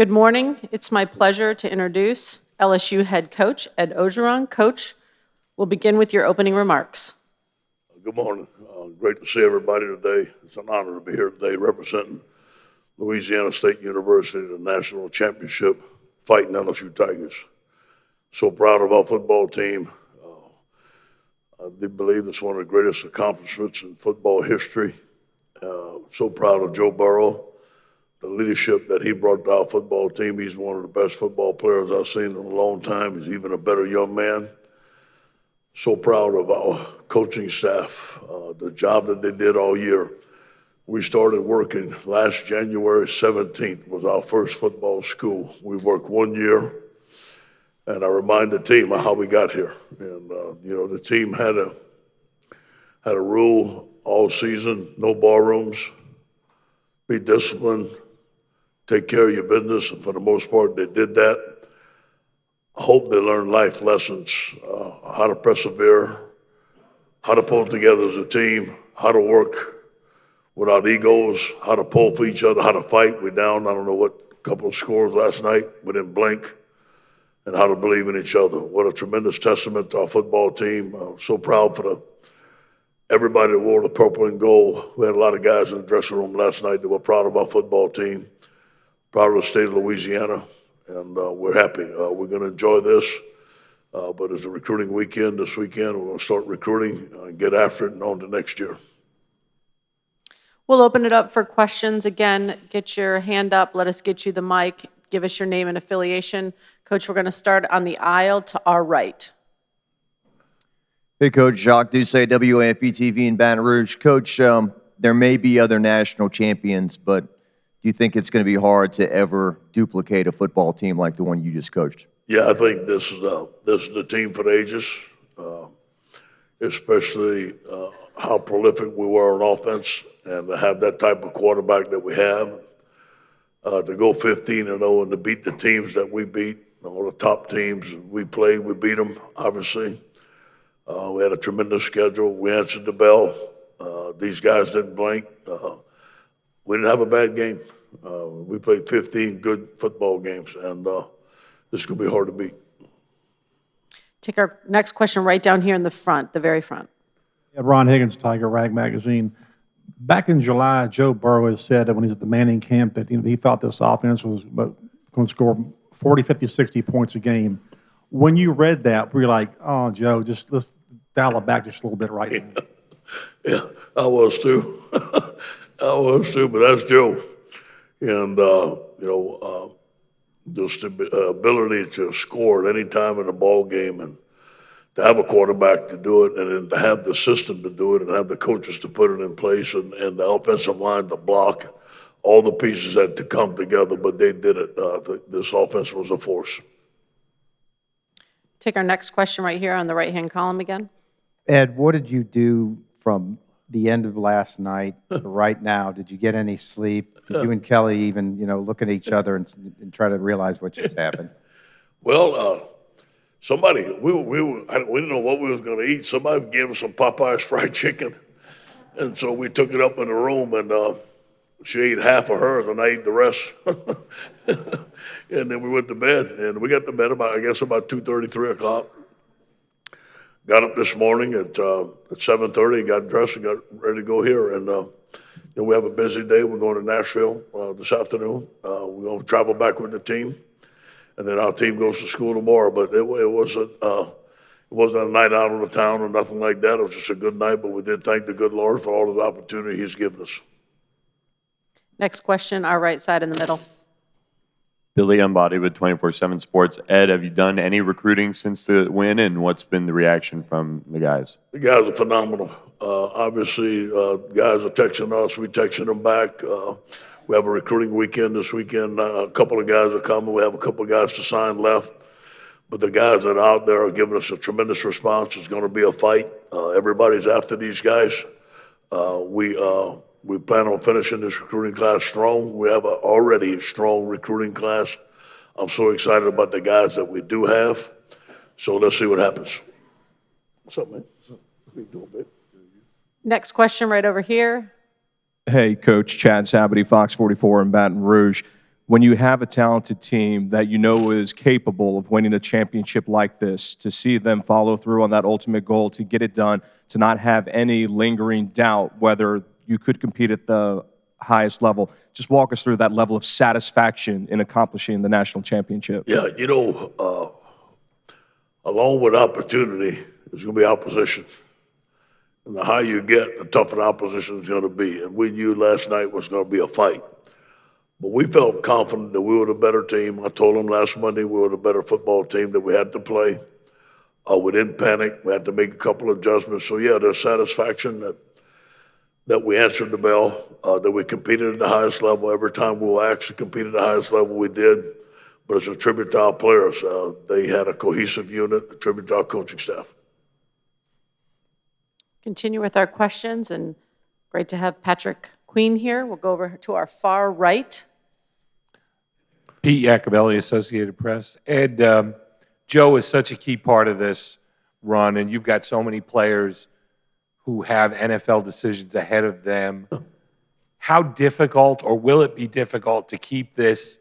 Good morning. It's my pleasure to introduce LSU head coach Ed Orgeron. Coach, we'll begin with your opening remarks. Good morning. Great to see everybody today. It's an honor to be here today representing Louisiana State University, the national championship, fighting LSU Tigers. So proud of our football team. I do believe it's one of the greatest accomplishments in football history. So proud of Joe Burrows, the leadership that he brought to our football team. He's one of the best football players I've seen in a long time. He's even a better young man. So proud of our coaching staff, the job that they did all year. We started working last January 17th was our first football school. We worked 1 year, and I remind the team of how we got here. And, the team had a rule all season, no ballrooms, be disciplined, take care of your business, and for the most part, they did that. I hope they learn life lessons, how to persevere, how to pull together as a team, how to work without egos, how to pull for each other, how to fight. We're down, I don't know what, couple of scores last night, we didn't blink, and how to believe in each other. What a tremendous testament to our football team. So proud for everybody that wore the purple and gold. We had a lot of guys in the dressing room last night that were proud of our football team, proud of the state of Louisiana. And we're happy. We're going to enjoy this. But it's a recruiting weekend this weekend. We're going to start recruiting and get after it and on to next year. We'll open it up for questions. Again, get your hand up. Let us get you the mic. Give us your name and affiliation. Coach, we're going to start on the aisle to our right. Hey, Coach. Jacques Doucet, WAFB-TV in Baton Rouge. Coach, there may be other national champions, but do you think it's going to be hard to ever duplicate a football team like the one you just coached? Yeah, I think this is the team for the ages, especially how prolific we were on offense, and to have that type of quarterback that we have, to go 15-0 and to beat the teams that we beat, all the top teams we played, we beat them, obviously. We had a tremendous schedule. We answered the bell. These guys didn't blink. We didn't have a bad game. We played 15 good football games, and this is going to be hard to beat. Take our next question right down here in the front, the very front. Yeah, Ron Higgins, Tiger Rag Magazine. Back in July, Joe Burrows said that when he was at the Manning camp that he thought this offense was going to score 40, 50, 60 points a game. When you read that, were you like, oh, Joe, let's dial it back just a little bit right now? Yeah, I was too. I was too, but that's Joe. And, just the ability to score at any time in a ball game, and to have a quarterback to do it, and then to have the system to do it, and have the coaches to put it in place, and the offensive line to block, all the pieces had to come together, but they did it. This offense was a force. Take our next question right here on the right-hand column again. Ed, what did you do from the end of last night to right now? Did you get any sleep? Did you and Kelly even, look at each other and try to realize what just happened? Well, somebody, we didn't know what we was going to eat. Somebody gave us some Popeye's fried chicken. And so we took it up in the room, and she ate half of hers, and I ate the rest. And then we went to bed, and we got to bed about 2:30, 3 o'clock. Got up this morning at 7:30, got dressed and got ready to go here. And we have a busy day. We're going to Nashville this afternoon. We're going to travel back with the team. And then our team goes to school tomorrow. But it wasn't a night out on the town or nothing like that. It was just a good night. But we did thank the good Lord for all of the opportunity He's given us. Next question, our right side in the middle. Billy Embody with 24/7 Sports. Ed, have you done any recruiting since the win, and what's been the reaction from the guys? The guys are phenomenal. Obviously, guys are texting us. We texting them back. We have a recruiting weekend this weekend. A couple of guys are coming. We have a couple of guys to sign left. But the guys that are out there are giving us a tremendous response. It's going to be a fight. Everybody's after these guys. We plan on finishing this recruiting class strong. We have an already strong recruiting class. I'm so excited about the guys that we do have. So let's see what happens. What's up, man? What's up? How you doing, babe? Next question right over here. Hey, Coach. Chad Sabity, Fox 44 in Baton Rouge. when you have a talented team that you know is capable of winning a championship like this, to see them follow through on that ultimate goal, to get it done, to not have any lingering doubt whether you could compete at the highest level. Just walk us through that level of satisfaction in accomplishing the national championship. Yeah, along with opportunity, there's going to be opposition. And the higher you get, the tougher the opposition is going to be. And we knew last night was going to be a fight. But we felt confident that we were the better team. I told them last Monday we were the better football team, that we had to play. We didn't panic. We had to make a couple of adjustments. So, yeah, there's satisfaction that we answered the bell, that we competed at the highest level. Every time we were asked to compete at the highest level, we did. But it's a tribute to our players. They had a cohesive unit, a tribute to our coaching staff. Continue with our questions, and great to have Patrick Queen here. We'll go over to our far right. Pete Iacobelli, Associated Press. Ed, Joe is such a key part of this run, and you've got so many players who have NFL decisions ahead of them. How difficult, or will it be difficult, to keep this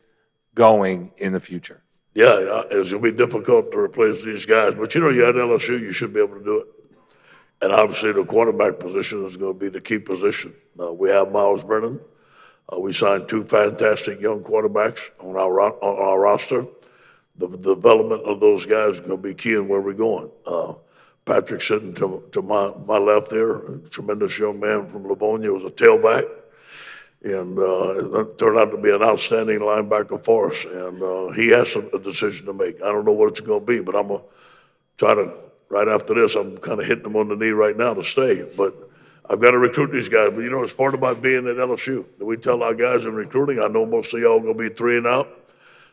going in the future? Yeah, it's going to be difficult to replace these guys. But, you're at LSU, you should be able to do it. And obviously the quarterback position is going to be the key position. We have Miles Brennan. We signed 2 fantastic young quarterbacks on our roster. The development of those guys is going to be key in where we're going. Patrick sitting to my left there, a tremendous young man from Livonia, was a tailback. And it turned out to be an outstanding linebacker for us. And he has a decision to make. I don't know what it's going to be, but I'm going to try to, right after this, I'm kind of hitting him on the knee right now to stay. But I've got to recruit these guys. But, it's part about being at LSU. We tell our guys in recruiting, I know most of y'all are going to be 3 and out.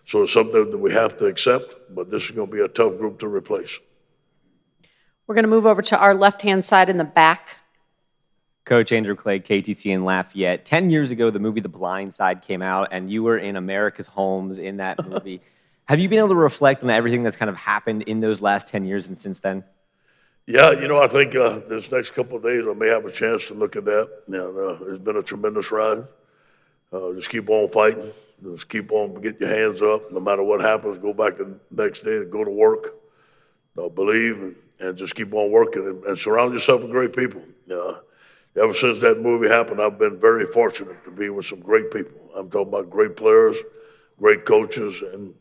So it's something that we have to accept. But this is going to be a tough group to replace. We're going to move over to our left-hand side in the back. Coach Andrew Clay, KTC in Lafayette. 10 years ago, the movie The Blind Side came out, and you were in America's Homes in that movie. Have you been able to reflect on everything that's kind of happened in those last 10 years and since then? Yeah, I think this next couple of days I may have a chance to look at that. It's been a tremendous ride. Just keep on fighting. Just keep on getting your hands up. No matter what happens, go back the next day and go to work. Believe and just keep on working and surround yourself with great people. Ever since that movie happened, I've been very fortunate to be with some great people. I'm talking about great players, great coaches, and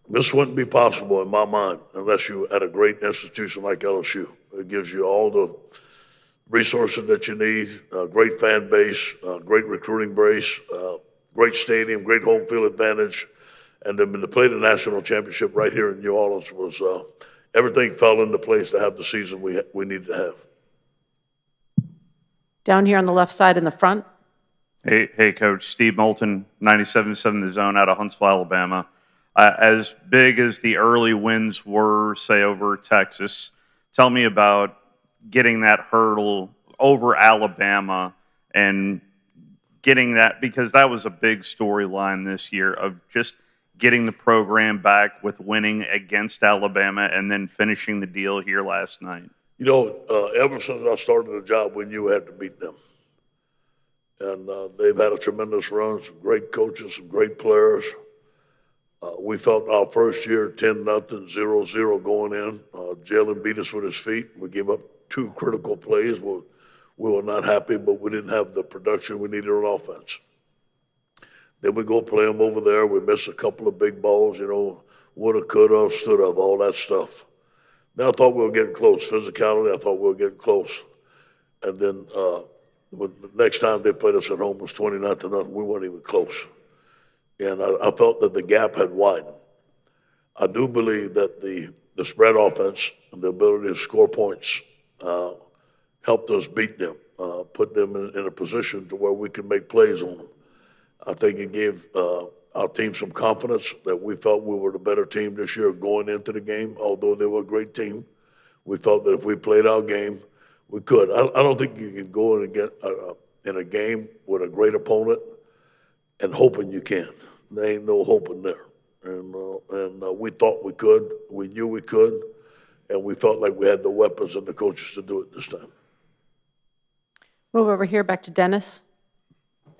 this wouldn't be possible in my mind unless you at a great institution like LSU. It gives you all the resources that you need, a great fan base, great recruiting base, great stadium, great home field advantage, and then to play the national championship right here in New Orleans was everything fell into place to have the season we needed to have. Down here on the left side in the front. Hey, Coach. Steve Moulton, 97.7 The Zone out of Huntsville, Alabama. As big as the early wins were, say, over Texas, tell me about getting that hurdle over Alabama and getting that, because that was a big storyline this year of just getting the program back with winning against Alabama and then finishing the deal here last night. Ever since I started the job, we knew we had to beat them. And they've had a tremendous run, some great coaches, some great players. We felt our first year 10-0, 0-0 going in. Jalen beat us with his feet. We gave up 2 critical plays. We were not happy, but we didn't have the production we needed on offense. Then we go play them over there. We missed a couple of big balls, woulda, coulda, stood up, all that stuff. Then I thought we were getting close. Physicality, I thought we were getting close. And then the next time they played us at home was 29-0. We weren't even close. And I felt that the gap had widened. I do believe that the spread offense and the ability to score points helped us beat them, put them in a position to where we could make plays on them. I think it gave our team some confidence that we felt we were the better team this year going into the game. Although they were a great team, we felt that if we played our game, we could. I don't think you can go in a game with a great opponent and hoping you can. There ain't no hoping there. And we thought we could. We knew we could. And we felt like we had the weapons and the coaches to do it this time. Move over here back to Dennis.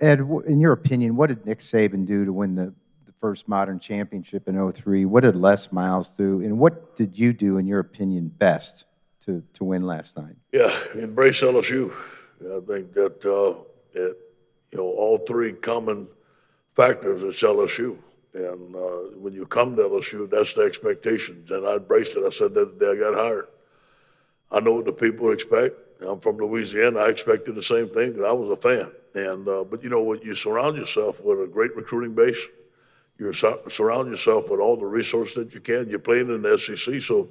Ed, in your opinion, what did Nick Saban do to win the first modern championship in '03? What did Les Miles do? And what did you do, in your opinion, best to win last night? Yeah, embrace LSU. I think that all three common factors, it's LSU. And when you come to LSU, that's the expectations. And I embraced it. I said that the day I got hired. I know what the people expect. I'm from Louisiana. I expected the same thing because I was a fan. And but you know what? You surround yourself with a great recruiting base. You surround yourself with all the resources that you can. You're playing in the SEC, so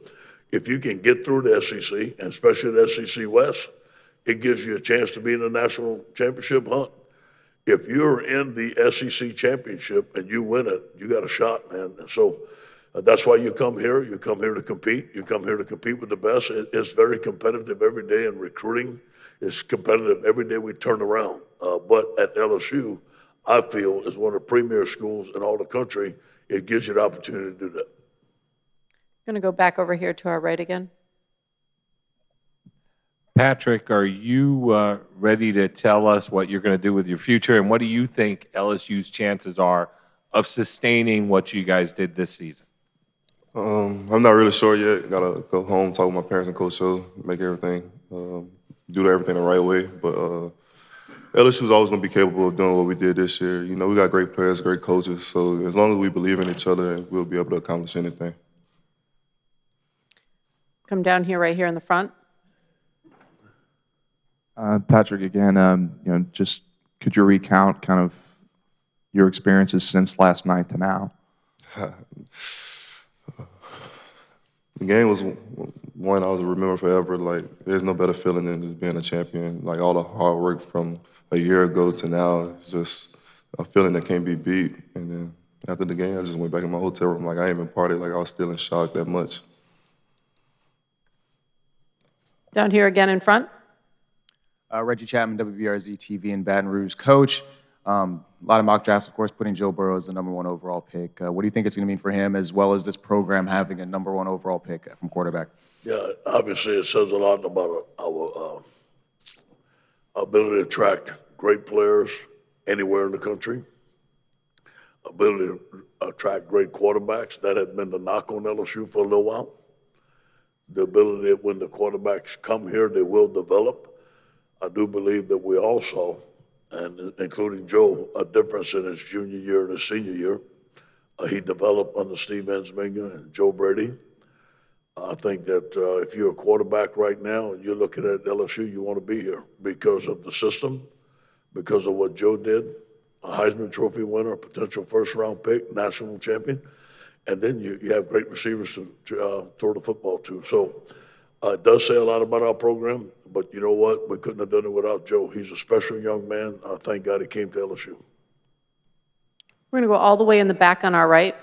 if you can get through the SEC, and especially the SEC West, it gives you a chance to be in the national championship hunt. If you're in the SEC championship and you win it, you got a shot, man. And so that's why you come here. You come here to compete. You come here to compete with the best. It's very competitive every day, and recruiting is competitive every day we turn around. But at LSU, I feel is one of the premier schools in all the country. It gives you the opportunity to do that. Going to go back over here to our right again. Patrick, are you ready to tell us what you're going to do with your future, and what do you think LSU's chances are of sustaining what you guys did this season? I'm not really sure yet. Gotta go home, talk with my parents and Coach O, make everything, do everything the right way. But LSU is always going to be capable of doing what we did this year. You know, we got great players, great coaches. So as long as we believe in each other, we'll be able to accomplish anything. Come down here, right here in the front. Patrick, again, just could you recount kind of your experiences since last night to now? The game was one I will remember forever. Like, there's no better feeling than just being a champion. Like, all the hard work from a year ago to now is just a feeling that can't be beat. And then after the game, I just went back in my hotel room. Like, I ain't even partied. Like, I was still in shock that much. Down here again in front. Reggie Chapman, WBRZ TV in Baton Rouge. Coach, a lot of mock drafts, of course, putting Joe Burrows the #1 overall pick. What do you think it's going to mean for him, as well as this program having a #1 overall pick from quarterback? Yeah, obviously it says a lot about our ability to attract great players anywhere in the country, ability to attract great quarterbacks. That had been the knock on LSU for a little while. The ability that when the quarterbacks come here, they will develop. I do believe that we all saw, and including Joe, a difference in his junior year and his senior year. He developed under Steve Ensminger and Joe Brady. I think that if you're a quarterback right now and you're looking at LSU, you want to be here because of the system, because of what Joe did, a Heisman Trophy winner, a potential first-round pick, national champion, and then you have great receivers to throw the football to. So it does say a lot about our program, but you know what? We couldn't have done it without Joe. He's a special young man. Thank God he came to LSU. We're going to go all the way in the back on our right.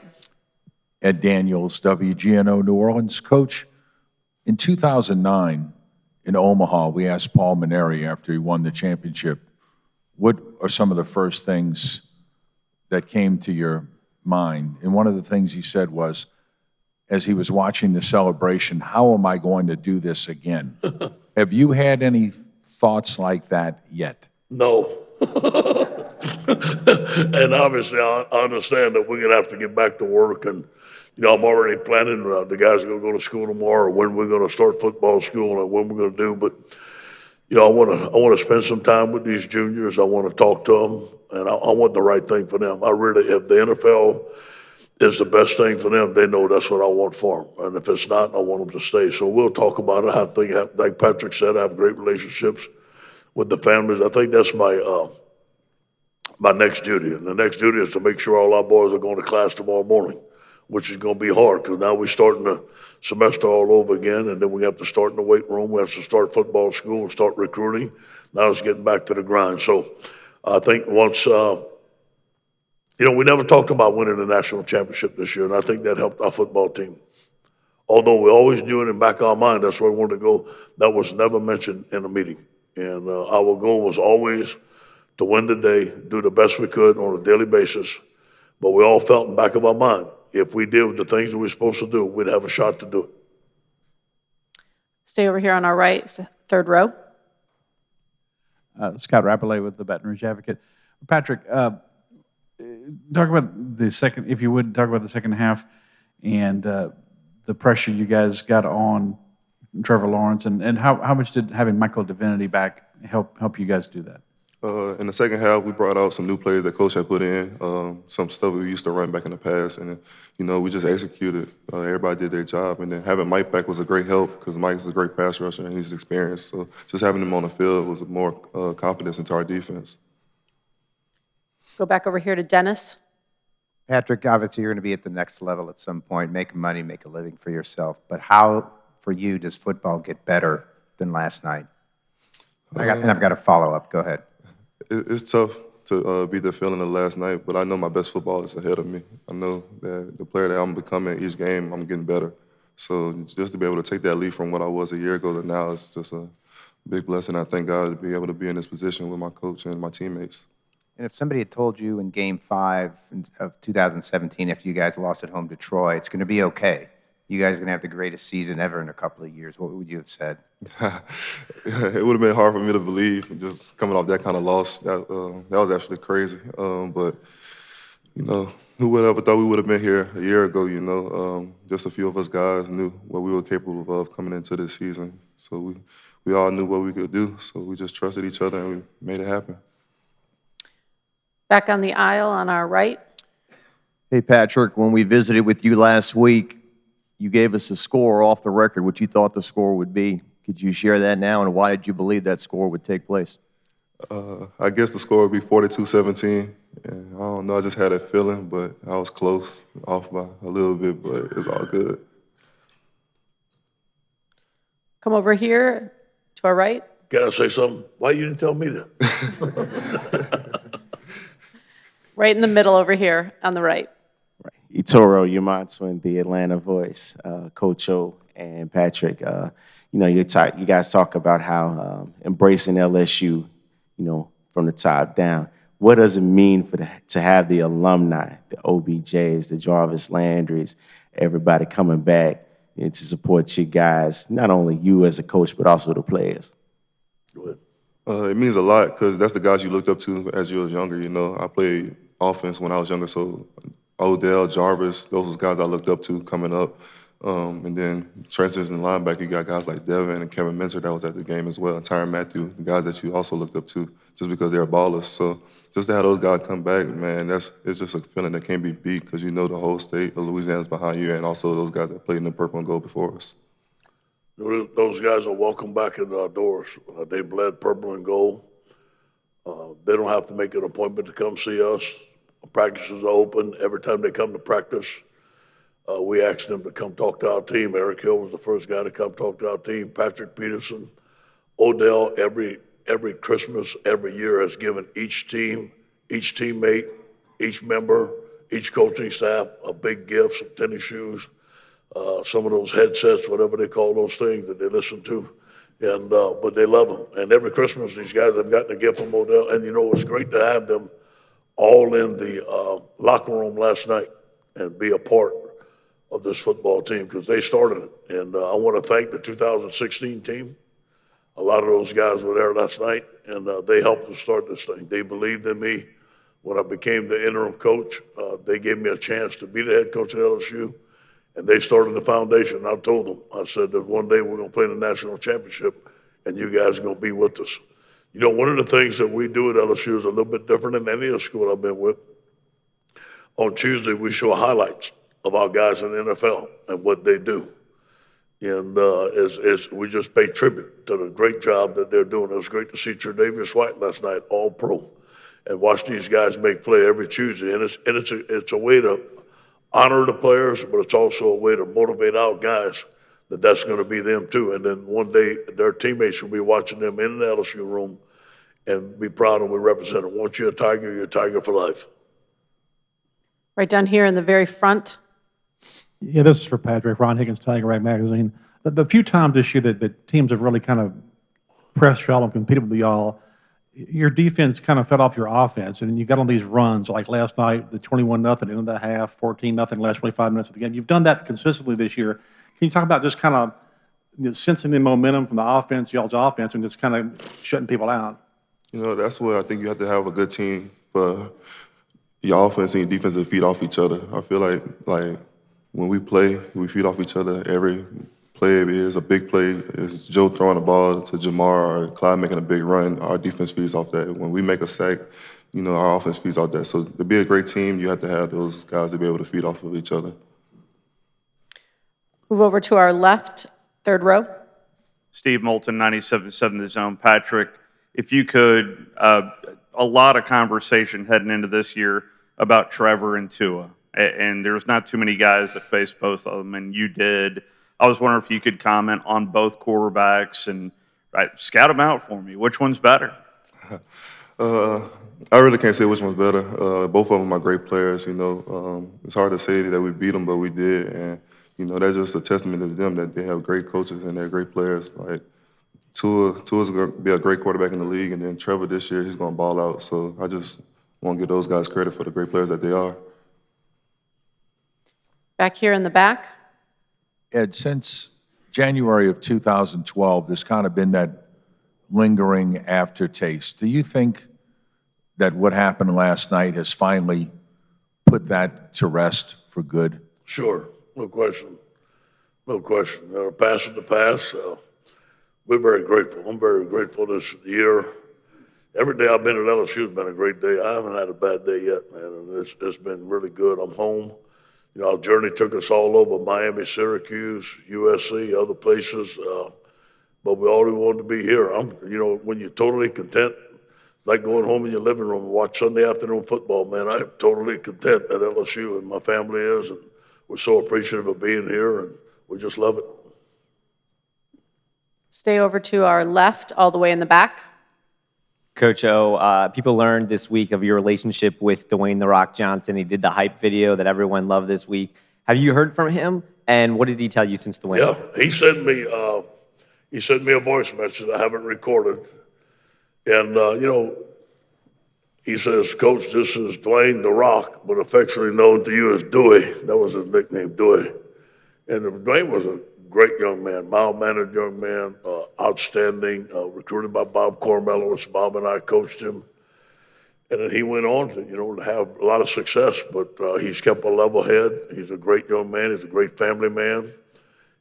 Ed Daniels, WGNO New Orleans. Coach, in 2009 in Omaha, we asked Paul Maneri after he won the championship, what are some of the first things that came to your mind? And one of the things he said was, as he was watching the celebration, how am I going to do this again? Have you had any thoughts like that yet? No. And obviously, I understand that we're going to have to get back to work. And, I'm already planning. The guys are going to go to school tomorrow, when we're going to start football school and when we're going to do. But, I want to spend some time with these juniors. I want to talk to them, and I want the right thing for them. If the NFL is the best thing for them, they know that's what I want for them. And if it's not, I want them to stay. So we'll talk about it. I think, like Patrick said, I have great relationships with the families. I think that's my next duty. And the next duty is to make sure all our boys are going to class tomorrow morning, which is going to be hard because now we're starting the semester all over again, and then we have to start in the weight room. We have to start football school and start recruiting. Now it's getting back to the grind. So I think once, we never talked about winning the national championship this year, and I think that helped our football team. Although we always knew it in the back of our mind, that's where we wanted to go. That was never mentioned in a meeting. And our goal was always to win the day, do the best we could on a daily basis. But we all felt in the back of our mind, if we did the things that we were supposed to do, we'd have a shot to do it. Stay over here on our right, third row. Scott Rapperley with the Baton Rouge Advocate. Patrick, talk about the second, if you would, talk about the second half and the pressure you guys got on Trevor Lawrence, and how much did having Michael Divinity back help you guys do that? In the second half, we brought out some new plays that Coach had put in, some stuff we used to run back in the past, and we just executed. Everybody did their job, and then having Mike back was a great help because Mike's a great pass rusher and he's experienced. So just having him on the field was more confidence into our defense. Go back over here to Dennis. Patrick, obviously you're going to be at the next level at some point, make money, make a living for yourself. But how, for you, does football get better than last night? And I've got a follow-up. Go ahead. It's tough to beat the feeling of last night, but I know my best football is ahead of me. I know that the player that I'm becoming each game, I'm getting better. So just to be able to take that leap from what I was a year ago to now is just a big blessing. I thank God to be able to be in this position with my coach and my teammates. And if somebody had told you in Game 5 of 2017, after you guys lost at home to Troy, it's going to be okay, you guys are going to have the greatest season ever in a couple of years, what would you have said? It would have been hard for me to believe, just coming off that kind of loss. That was actually crazy. But, who would have ever thought we would have been here a year ago, just a few of us guys knew what we were capable of coming into this season. So we all knew what we could do, so we just trusted each other and we made it happen. Back on the aisle on our right. Hey, Patrick, when we visited with you last week, you gave us a score off the record, what you thought the score would be. Could you share that now, and why did you believe that score would take place? I guess the score would be 42-17. And I don't know, I just had a feeling, but I was close, off by a little bit, but it's all good. Come over here to our right. Can I say something? Why you didn't tell me that? Right in the middle over here on the right. Itoro Yamatswin, the Atlanta Voice, Coach O and Patrick. You guys talk about how embracing LSU, from the top down. What does it mean to have the alumni, the OBJs, the Jarvis Landrys, everybody coming back and to support you guys, not only you as a coach, but also the players? Go ahead. It means a lot because that's the guys you looked up to as you was younger. I played offense when I was younger, so Odell, Jarvis, those was guys I looked up to coming up. And then transition linebacker, you got guys like Devin and Kevin Minter that was at the game as well, and Tyrann Mathieu, the guys that you also looked up to just because they're ballers. So just to have those guys come back, man, it's just a feeling that can't be beat because the whole state of Louisiana's behind you and also those guys that played in the purple and gold before us. Those guys are welcome back into our doors. They bled purple and gold. They don't have to make an appointment to come see us. Practices are open. Every time they come to practice, we ask them to come talk to our team. Eric Hill was the first guy to come talk to our team. Patrick Peterson, Odell, every Christmas, every year has given each team, each teammate, each member, each coaching staff a big gift, some tennis shoes, some of those headsets, whatever they call those things that they listen to. And but they love them. And every Christmas, these guys have gotten a gift from Odell. And it's great to have them all in the locker room last night and be a part of this football team because they started it. And I want to thank the 2016 team. A lot of those guys were there last night, and they helped us start this thing. They believed in me when I became the interim coach. They gave me a chance to be the head coach at LSU, and they started the foundation. I told them, I said that one day we're going to play in the national championship, and you guys are going to be with us. One of the things that we do at LSU is a little bit different than any other school I've been with. On Tuesday, we show highlights of our guys in the NFL and what they do. And as we just pay tribute to the great job that they're doing. It was great to see Tre'Davious White last night, all pro, and watch these guys make play every Tuesday. And it's a way to honor the players, but it's also a way to motivate our guys that that's going to be them too. And then one day their teammates will be watching them in the LSU room and be proud of we represent them. Once you're a Tiger, you're a Tiger for life. Right down here in the very front. Yeah, this is for Patrick. Ron Higgins, Tiger Rag Magazine. The few times this year that teams have really kind of pressed y'all and competed with y'all, your defense kind of fed off your offense, and then you got on these runs like last night, the 21-0 end of the half, 14-0 last 25 minutes of the game. You've done that consistently this year. Can you talk about just kind of sensing the momentum from the offense, y'all's offense, and just kind of shutting people out? That's where I think you have to have a good team for your offense and your defense to feed off each other. I feel like when we play, we feed off each other. Every play is a big play. It's Joe throwing the ball to Jamar or Clyde making a big run. Our defense feeds off that. When we make a sack, our offense feeds off that. So to be a great team, you have to have those guys to be able to feed off of each other. Move over to our left, third row. Steve Moulton, 97.7 The Zone. Patrick, if you could, a lot of conversation heading into this year about Trevor and Tua. And there's not too many guys that faced both of them, and you did. I was wondering if you could comment on both quarterbacks and scout them out for me. Which one's better? I really can't say which one's better. Both of them are great players. It's hard to say that we beat them, but we did. And that's just a testament to them that they have great coaches and they're great players. Like Tua's going to be a great quarterback in the league, and then Trevor this year, he's going to ball out. So I just want to give those guys credit for the great players that they are. Back here in the back. Ed, since January of 2012, there's kind of been that lingering aftertaste. Do you think that what happened last night has finally put that to rest for good? Sure, no question. No question. Passing the past, we're very grateful. I'm very grateful this year. Every day I've been at LSU has been a great day. I haven't had a bad day yet, man, and it's been really good. I'm home. Our journey took us all over Miami, Syracuse, USC, other places, but we always wanted to be here. When you're totally content, like going home in your living room and watch Sunday afternoon football, man, I'm totally content at LSU, and my family is, and we're so appreciative of being here, and we just love it. Stay over to our left, all the way in the back. Coach O, people learned this week of your relationship with Dwayne "The Rock" Johnson. He did the hype video that everyone loved this week. Have you heard from him? And what did he tell you since the win? Yeah, he sent me a voice message I haven't recorded. And, he says, Coach, this is Dwayne "The Rock," but affectionately known to you as Dewey. That was his nickname, Dewey. And Dwayne was a great young man, mild-mannered young man, outstanding, recruited by Bob Cormelowitz. Bob and I coached him. And then he went on to have a lot of success, but he's kept a level head. He's a great young man. He's a great family man.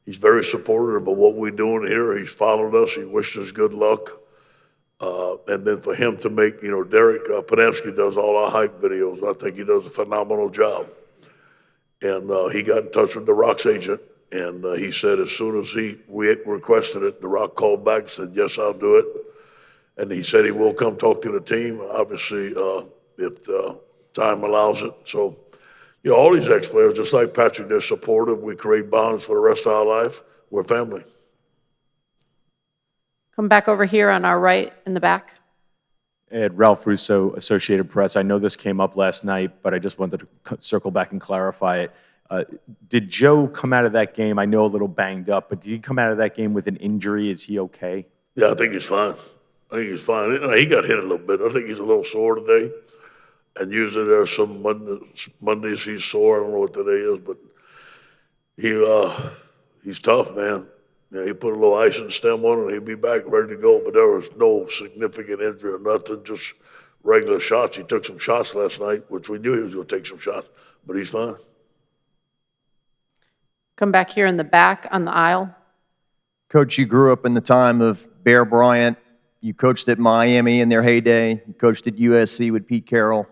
He's very supportive of what we're doing here. He's followed us. He wished us good luck. And then for him to make, Derek Panamsky does all our hype videos. I think he does a phenomenal job. And he got in touch with The Rock's agent. And he said as soon as we requested it, The Rock called back and said, yes, I'll do it. And he said he will come talk to the team, obviously, if time allows it. So, all these ex-players, just like Patrick, they're supportive. We create bonds for the rest of our life. We're family. Come back over here on our right in the back. Ed, Ralph Russo, Associated Press. I know this came up last night, but I just wanted to circle back and clarify it. Did Joe come out of that game, I know a little banged up, but did he come out of that game with an injury? Is he okay? Yeah, I think he's fine. He got hit a little bit. I think he's a little sore today. And usually there's some Mondays he's sore. I don't know what today is, but he's tough, man. He put a little ice and stem on it, and he'll be back ready to go. But there was no significant injury or nothing, just regular shots. He took some shots last night, which we knew he was going to take some shots, but he's fine. Come back here in the back on the aisle. Coach, you grew up in the time of Bear Bryant. You coached at Miami in their heyday. You coached at USC with Pete Carroll.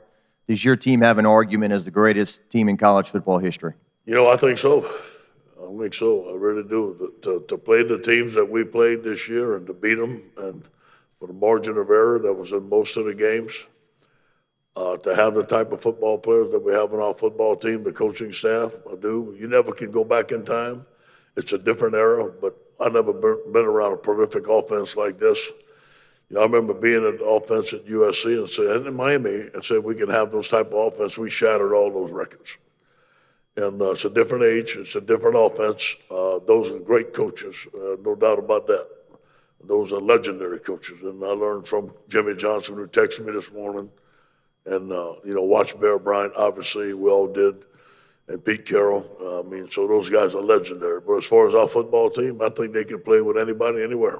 Does your team have an argument as the greatest team in college football history? I think so. I think so. I really do. To play the teams that we played this year and to beat them, and for the margin of error that was in most of the games, to have the type of football players that we have on our football team, the coaching staff, I do. You never can go back in time. It's a different era, but I've never been around a prolific offense like this. I remember being at the offense at USC and in Miami and said we can have those type of offense. We shattered all those records. And it's a different age. It's a different offense. Those are great coaches, no doubt about that. Those are legendary coaches. And I learned from Jimmy Johnson, who texted me this morning, and, watch Bear Bryant, obviously, we all did, and Pete Carroll. So those guys are legendary. But as far as our football team, I think they can play with anybody, anywhere.